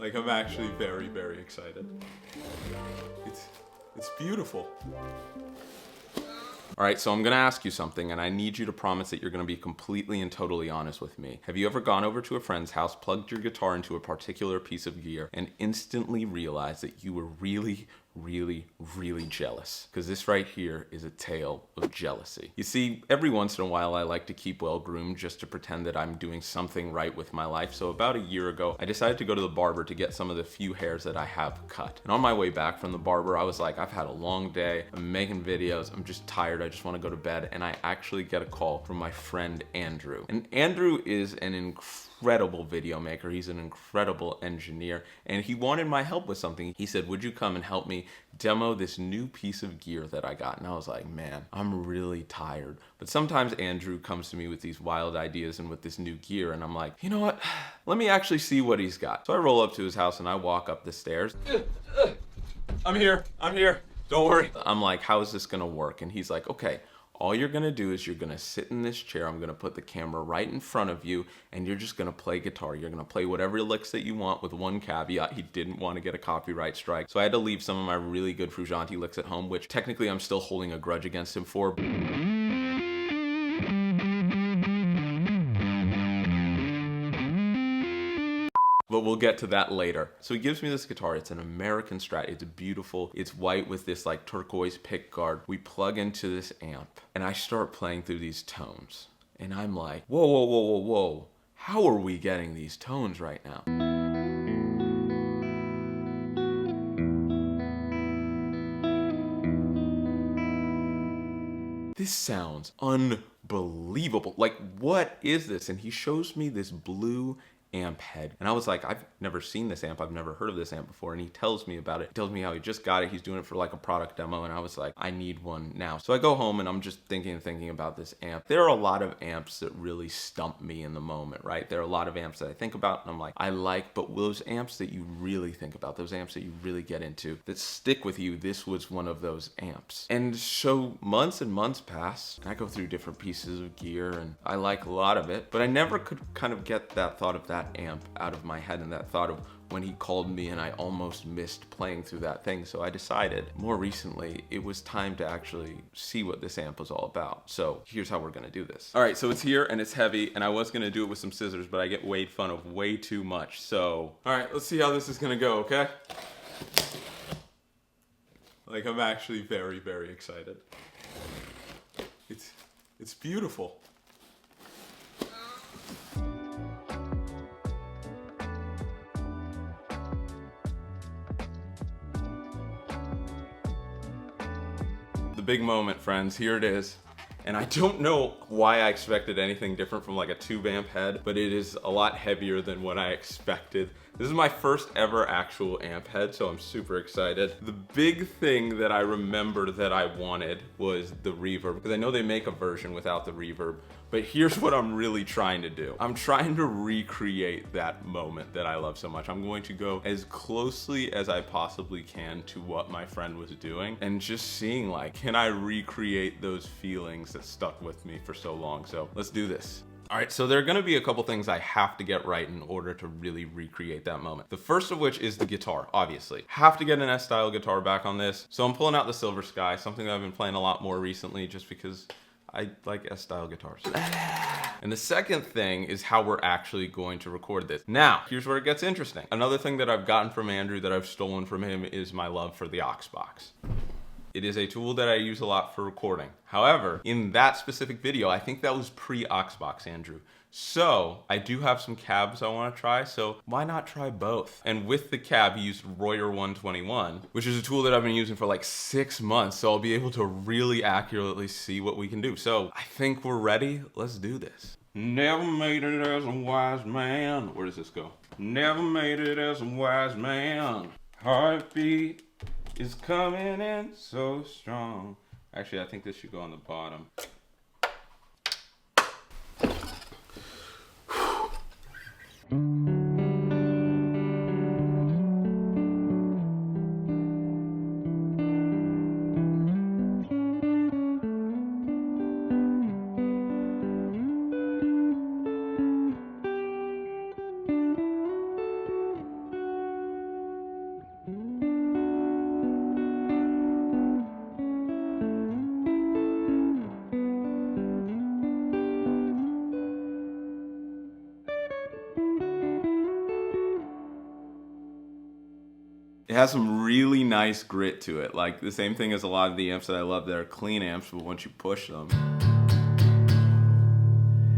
Like, I'm actually very, very excited. It's beautiful. All right, so I'm gonna ask you something, and I need you to promise that you're gonna be completely and totally honest with me. Have you ever gone over to a friend's house, plugged your guitar into a particular piece of gear, and instantly realized that you were really, really, really jealous? Because this right here is a tale of jealousy. You see, every once in a while I like to keep well groomed just to pretend that I'm doing something right with my life. So about a year ago, I decided to go to the barber to get some of the few hairs that I have cut. And on my way back from the barber, I was like, I've had a long day, I'm making videos, I'm just tired, I just want to go to bed. And I actually get a call from my friend Andrew. And Andrew is an incredible video maker. He's an incredible engineer, and he wanted my help with something. He said, would you come and help me demo this new piece of gear that I got? And I was like, man, I'm really tired. But sometimes Andrew comes to me with these wild ideas and with this new gear, and I'm like, you know what? Let me actually see what he's got. So I roll up to his house and I walk up the stairs. I'm here. Don't worry. I'm like, how is this gonna work? And he's like, okay, all you're gonna do is you're gonna sit in this chair. I'm gonna put the camera right in front of you, and you're just gonna play guitar. You're gonna play whatever licks that you want, with one caveat: he didn't want to get a copyright strike. So I had to leave some of my really good Frusciante licks at home, which technically I'm still holding a grudge against him for. But we'll get to that later. So he gives me this guitar. It's an American Strat. It's beautiful. It's white with this like turquoise pick guard. We plug into this amp and I start playing through these tones. And I'm like, whoa, whoa, whoa, whoa, whoa. How are we getting these tones right now? This sounds unbelievable. Like, what is this? And he shows me this blue amp head. And I was like, I've never seen this amp. I've never heard of this amp before. And he tells me about it. He tells me how he just got it. He's doing it for like a product demo. And I was like, I need one now. So I go home and I'm just thinking about this amp. There are a lot of amps that really stump me in the moment, right? There are a lot of amps that I think about and I'm like, I like, but those amps that you really think about, those amps that you really get into, that stick with you, this was one of those amps. And so months and months pass. I go through different pieces of gear and I like a lot of it, but I never could kind of get that thought of that amp out of my head, and that thought of when he called me and I almost missed playing through that thing. So I decided more recently it was time to actually see what this amp was all about. So here's how we're gonna do this. All right, so it's here and it's heavy, and I was gonna do it with some scissors, but I get made fun of way too much. So, all right, let's see how this is gonna go, okay? Like, I'm actually very, very excited. It's beautiful. The big moment, friends, here it is. And I don't know why I expected anything different from like a tube amp head, but it is a lot heavier than what I expected. This is my first ever actual amp head, so I'm super excited. The big thing that I remember that I wanted was the reverb, because I know they make a version without the reverb, but here's what I'm really trying to do. I'm trying to recreate that moment that I love so much. I'm going to go as closely as I possibly can to what my friend was doing and just seeing like, can I recreate those feelings that stuck with me for so long? So let's do this. All right, so there are gonna be a couple things I have to get right in order to really recreate that moment. The first of which is the guitar, obviously. Have to get an S-style guitar back on this. So I'm pulling out the Silver Sky, something that I've been playing a lot more recently just because I like S-style guitars. And the second thing is how we're actually going to record this. Now, here's where it gets interesting. Another thing that I've gotten from Andrew that I've stolen from him is my love for the Oxbox. It is a tool that I use a lot for recording. However, in that specific video, I think that was pre-Oxbox, Andrew. So I do have some cabs I want to try, so why not try both? And with the cab, he used Royer 121, which is a tool that I've been using for like 6 months, so I'll be able to really accurately see what we can do. So I think we're ready. Let's do this. Never made it as a wise man. Where does this go? Never made it as a wise man. Heartbeat is coming in so strong. Actually, I think this should go on the bottom. It has some really nice grit to it. Like the same thing as a lot of the amps that I love that are clean amps, but once you push them.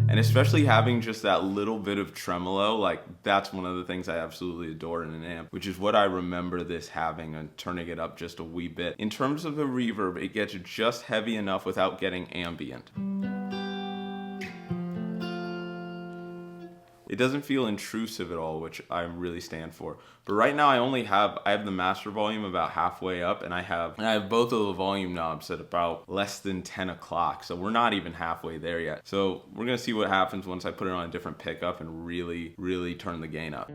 And especially having just that little bit of tremolo, like that's one of the things I absolutely adore in an amp, which is what I remember this having and turning it up just a wee bit. In terms of the reverb, it gets just heavy enough without getting ambient. It doesn't feel intrusive at all, which I really stand for. But right now I have the master volume about halfway up, and I have both of the volume knobs at about less than 10 o'clock. So we're not even halfway there yet. So we're gonna see what happens once I put it on a different pickup and really, really turn the gain up.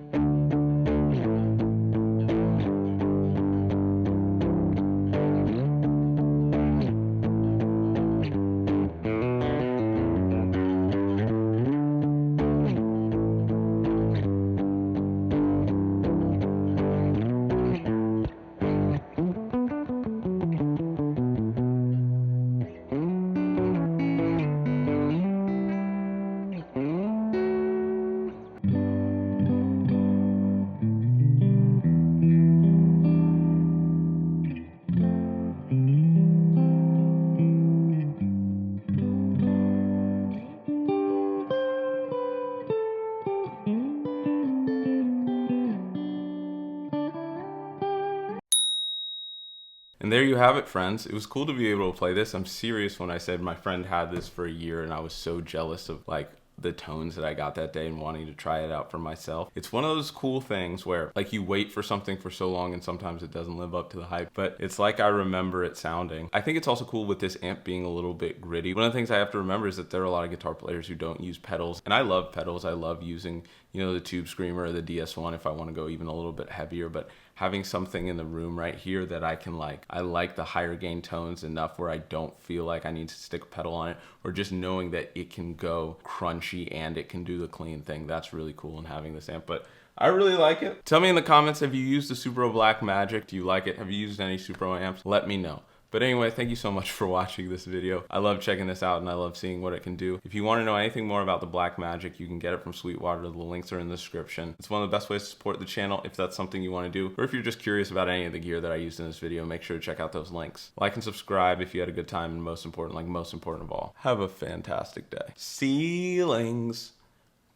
And there you have it, friends. It was cool to be able to play this. I'm serious when I said my friend had this for a year and I was so jealous of like the tones that I got that day and wanting to try it out for myself. It's one of those cool things where like you wait for something for so long and sometimes it doesn't live up to the hype, but it's like I remember it sounding. I think it's also cool with this amp being a little bit gritty. One of the things I have to remember is that there are a lot of guitar players who don't use pedals, and I love pedals. I love using, you know, the Tube Screamer or the DS1 if I want to go even a little bit heavier, but having something in the room right here that I can like, I like the higher gain tones enough where I don't feel like I need to stick a pedal on it, or just knowing that it can go crunchy and it can do the clean thing. That's really cool in having this amp, but I really like it. Tell me in the comments, have you used the Supro Blackmagic? Do you like it? Have you used any Supro amps? Let me know. But anyway, thank you so much for watching this video. I love checking this out and I love seeing what it can do. If you want to know anything more about the Blackmagic, you can get it from Sweetwater. The links are in the description. It's one of the best ways to support the channel if that's something you want to do. Or if you're just curious about any of the gear that I used in this video, make sure to check out those links. Like and subscribe if you had a good time, and most important of all, have a fantastic day. Ceilings,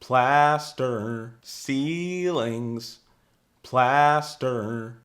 plaster, ceilings, plaster.